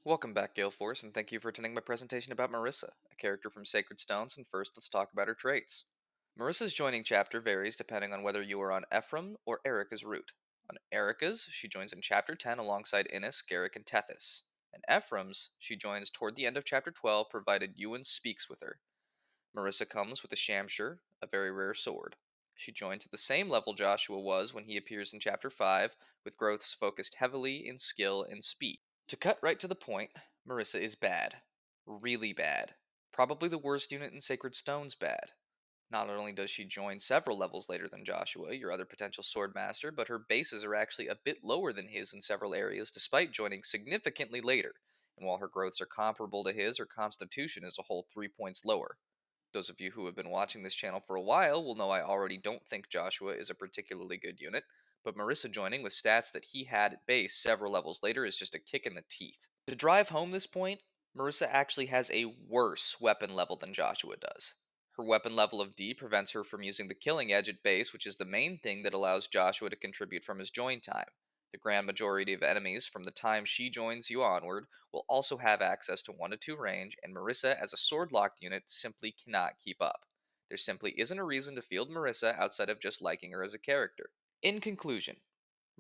Welcome back, Gale Force, and thank you for attending my presentation about Marissa, a character from Sacred Stones, and first let's talk about her traits. Marissa's joining chapter varies depending on whether you are on Ephraim or Erica's route. On Erica's, she joins in chapter 10 alongside Innis, Garrick, and Tethys. And Ephraim's, she joins toward the end of chapter 12 provided Ewan speaks with her. Marissa comes with a Shamshir, a very rare sword. She joins at the same level Joshua was when he appears in chapter 5, with growths focused heavily in skill and speed. To cut right to the point, Marissa is bad. Really bad. Probably the worst unit in Sacred Stone's bad. Not only does she join several levels later than Joshua, your other potential swordmaster, but her bases are actually a bit lower than his in several areas despite joining significantly later. And while her growths are comparable to his, her constitution is a whole 3 points lower. Those of you who have been watching this channel for a while will know I already don't think Joshua is a particularly good unit, but Marissa joining with stats that he had at base several levels later is just a kick in the teeth. To drive home this point, Marissa actually has a worse weapon level than Joshua does. Her weapon level of D prevents her from using the killing edge at base, which is the main thing that allows Joshua to contribute from his join time. The grand majority of enemies from the time she joins you onward will also have access to 1 to 2 range, and Marissa as a sword locked unit simply cannot keep up. There simply isn't a reason to field Marissa outside of just liking her as a character. In conclusion,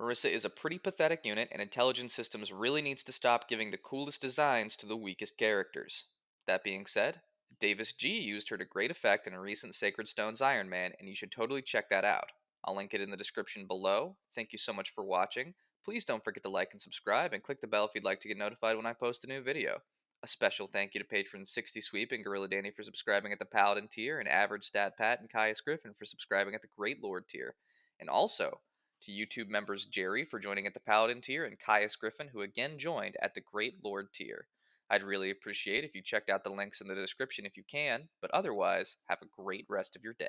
Marissa is a pretty pathetic unit, and Intelligence Systems really needs to stop giving the coolest designs to the weakest characters. That being said, Davis G used her to great effect in a recent Sacred Stones Iron Man, and you should totally check that out. I'll link it in the description below. Thank you so much for watching. Please don't forget to like and subscribe, and click the bell if you'd like to get notified when I post a new video. A special thank you to patrons 60 Sweep and Gorilla Danny for subscribing at the Paladin tier, and Average Stat Pat and Caius Griffin for subscribing at the Great Lord tier. And also, to YouTube members Jerry for joining at the Paladin tier, and Caius Griffin, who again joined at the Great Lord tier. I'd really appreciate if you checked out the links in the description if you can, but otherwise, have a great rest of your day.